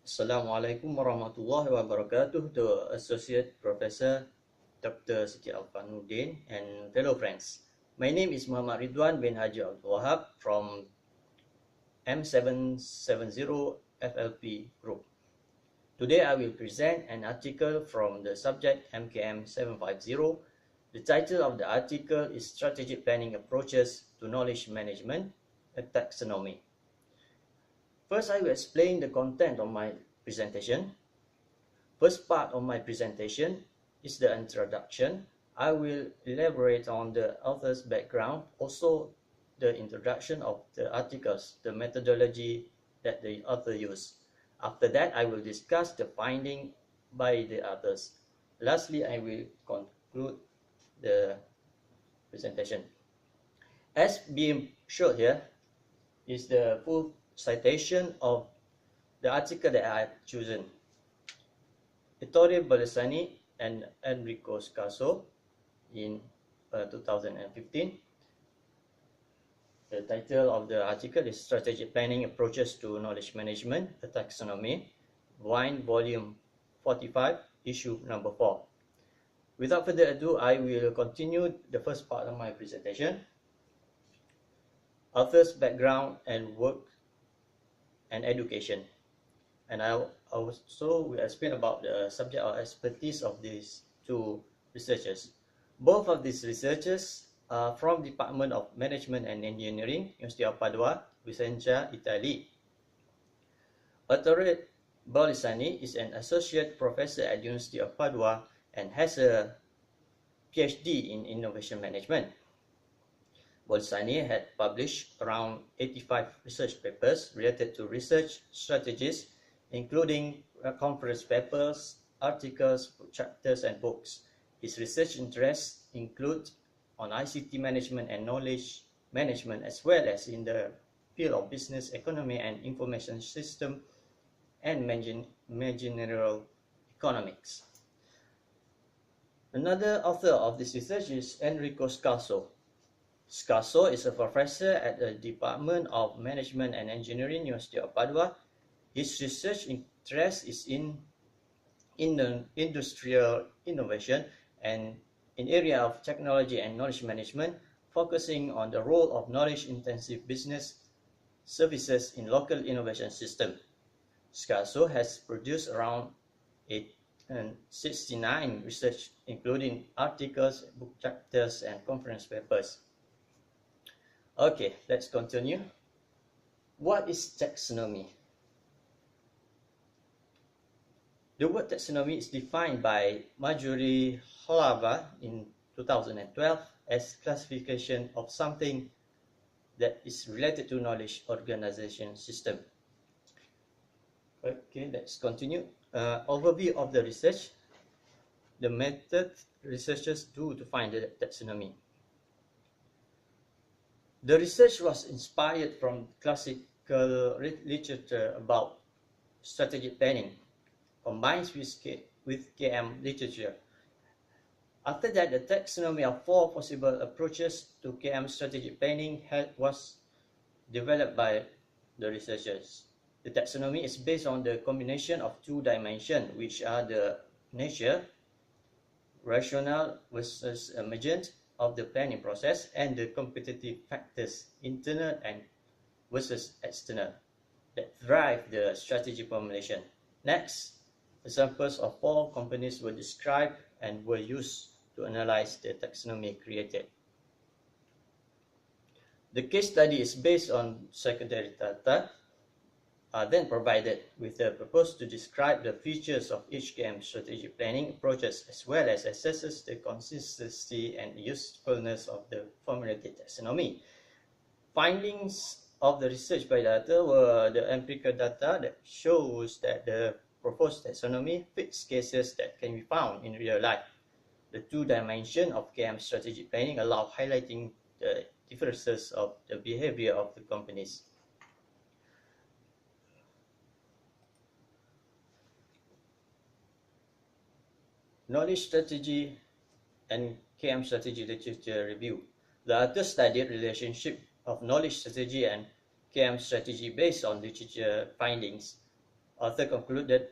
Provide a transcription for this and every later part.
Assalamualaikum warahmatullahi wabarakatuh to Associate Professor Dr. Siti Alfanuddin and fellow friends. My name is Muhammad Ridwan bin Haji Abdul Wahab from M770 FLP Group. Today I will present an article from the subject MKM 750. The title of the article is Strategic Planning Approaches to Knowledge Management, a Taxonomy. First, I will explain the content of my presentation. First part of my presentation is the introduction. I will elaborate on the author's background, also the introduction of the articles, the methodology that the author used. After that, I will discuss the finding by the authors. Lastly, I will conclude the presentation. As being shown here is the full citation of the article that I have chosen. Ettore Belisani and Enrico Scasso in 2015. The title of the article is Strategic Planning Approaches to Knowledge Management, a Taxonomy, Wine, Volume 45, Issue number 4. Without further ado, I will continue the first part of my presentation. Author's background and work and education. And I also will explain about the subject or expertise of these two researchers. Both of these researchers are from Department of Management and Engineering, University of Padua, Vicenza, Italy. Ettore Belisani is an associate professor at University of Padua and has a PhD in innovation management. Belisani had published around 85 research papers related to research strategies, including conference papers, articles, chapters, and books. His research interests include on ICT management and knowledge management, as well as in the field of business, economy, and information system, and managerial economics. Another author of this research is Enrico Scasso. Scasso is a professor at the Department of Management and Engineering, University of Padua. His research interest is in the industrial innovation and in area of technology and knowledge management, focusing on the role of knowledge-intensive business services in local innovation system. Scasso has produced around 69 research, including articles, book chapters, and conference papers. Okay, let's continue. What is taxonomy? The word taxonomy is defined by Marjorie Halava in 2012 as classification of something that is related to knowledge organization system. Okay, let's continue. Overview of the research. The method researchers do to find the taxonomy. The research was inspired from classical literature about strategic planning, combined with KM literature. After that, the taxonomy of 4 possible approaches to KM strategic planning was developed by the researchers. The taxonomy is based on the combination of 2 dimensions, which are the nature, rational versus emergent, of the planning process, and the competitive factors, internal and versus external, that drive the strategy formulation. Next, examples of 4 companies were described and were used to analyze the taxonomy created. The case study is based on secondary data, are then provided with the purpose to describe the features of each KM strategic planning approaches, as well as assesses the consistency and usefulness of the formulated taxonomy. Findings of the research by the author were the empirical data that shows that the proposed taxonomy fits cases that can be found in real life. The 2 dimensions of KM strategic planning allow highlighting the differences of the behavior of the companies. Knowledge strategy and KM strategy literature review. The author studied relationship of knowledge strategy and KM strategy based on literature findings. author concluded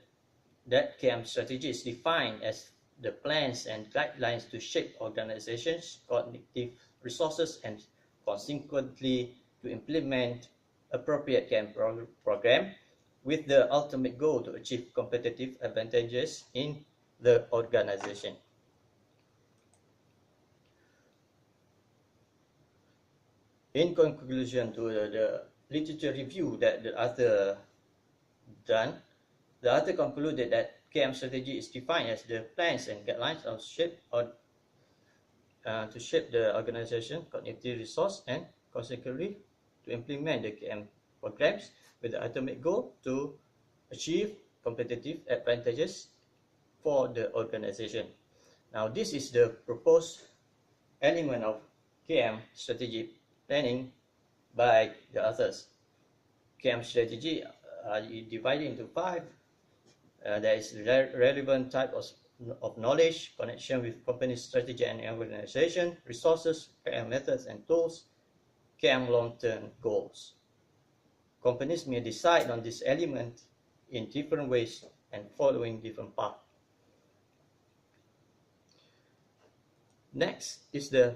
that KM strategy is defined as the plans and guidelines to shape organizations' cognitive resources and consequently to implement appropriate KM program with the ultimate goal to achieve competitive advantages in the organization. In conclusion to the literature review that the author done, the author concluded that KM strategy is defined as the plans and guidelines of to shape the organization cognitive resource and consequently to implement the KM programs with the ultimate goal to achieve competitive advantages for the organization. Now, this is the proposed element of KM strategy planning by the authors. KM strategy are divided into 5. There is relevant type of knowledge, connection with company strategy and organization, resources, KM methods and tools, KM long-term goals. Companies may decide on this element in different ways and following different paths. Next is the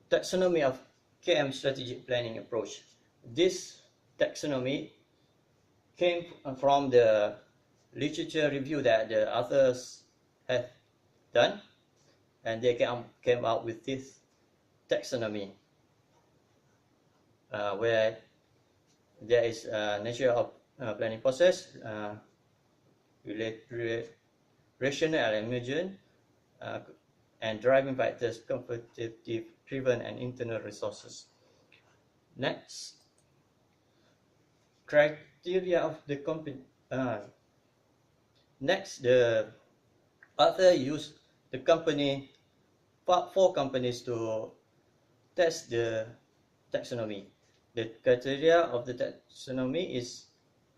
taxonomy of KM strategic planning approach. This taxonomy came from the literature review that the authors have done, and they came out with this taxonomy where there is a nature of planning process, rational and emergent, and driving factors, competitive, driven, and internal resources. Next, criteria of the company. Next, the author used the company, 4 companies to test the taxonomy. The criteria of the taxonomy is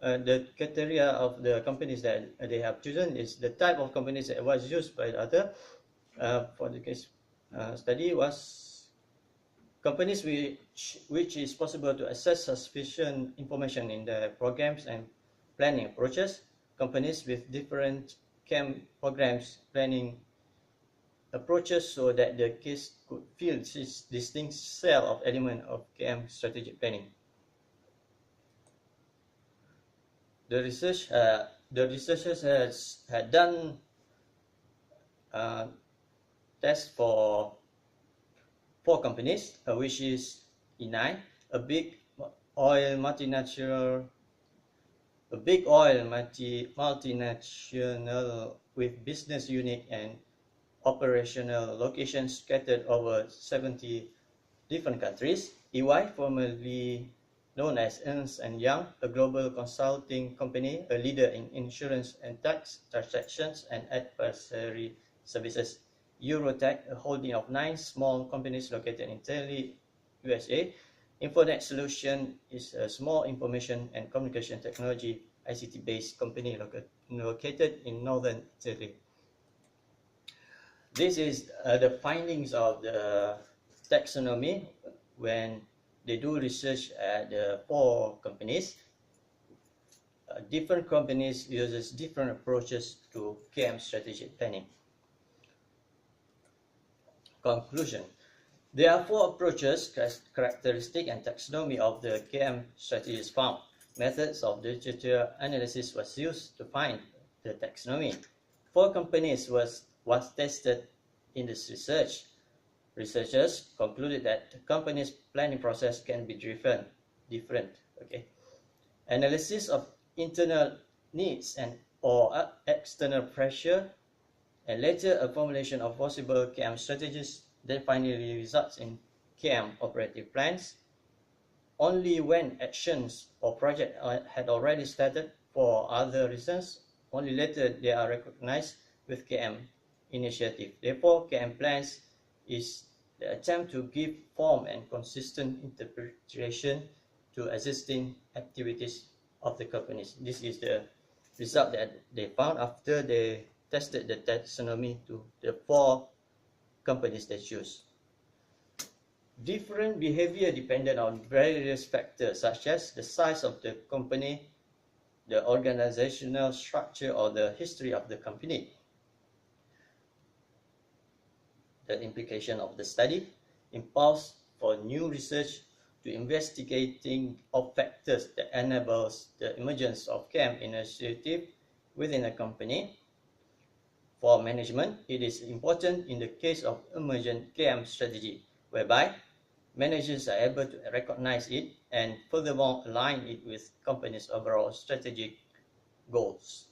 the criteria of the companies that they have chosen is the type of companies that was used by the author for the case study was companies which is possible to access sufficient information in the programs and planning approaches, companies with different KM programs planning approaches so that the case could fill this distinct cell of element of KM strategic planning. The researchers had done tests for 4 companies, which is Eni, a big oil multinational with business unit and operational locations scattered over 70 different countries. EY, formerly known as Ernst & Young, a global consulting company, a leader in insurance and tax transactions and advisory services. Eurotech, a holding of 9 small companies located in Italy, USA. Infonet Solution is a small information and communication technology ICT-based company located in northern Italy. This is the findings of the taxonomy when they do research at the 4 companies. Different companies uses different approaches to KM strategic planning. Conclusion. There are 4 approaches, characteristic and taxonomy of the KM strategies found. Methods of literature analysis was used to find the taxonomy. 4 companies was tested in this research. Researchers concluded that the company's planning process can be different. Okay. Analysis of internal needs and or external pressure, and later a formulation of possible KM strategies that finally results in KM operative plans. Only when actions or projects had already started for other reasons, only later they are recognized with KM initiative. Therefore, KM plans is the attempt to give form and consistent interpretation to existing activities of the companies. This is the result that they found after they tested the taxonomy to the 4 companies they choose. Different behavior depended on various factors such as the size of the company, the organizational structure or the history of the company. The implication of the study: impulse for new research to investigating of factors that enables the emergence of KM initiative within a company. For management, it is important in the case of emergent KM strategy, whereby managers are able to recognize it and furthermore align it with company's overall strategic goals.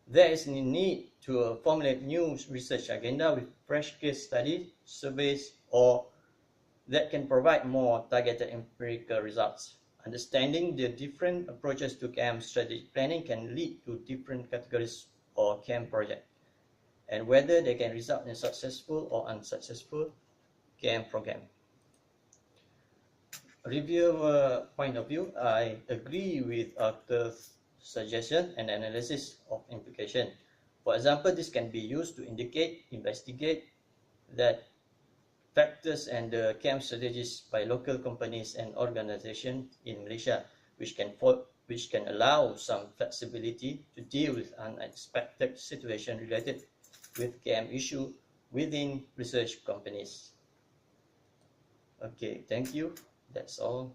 There is a need to formulate new research agenda with fresh case studies, surveys, or that can provide more targeted empirical results. Understanding the different approaches to KM strategic planning can lead to different categories or KM projects, and whether they can result in successful or unsuccessful KM program. Reviewer point of view, I agree with author's suggestion and analysis of implication. For example, this can be used to investigate that factors and the KM strategies by local companies and organizations in Malaysia, which can allow some flexibility to deal with unexpected situation related with KM issue within research companies. Okay, thank you. That's all.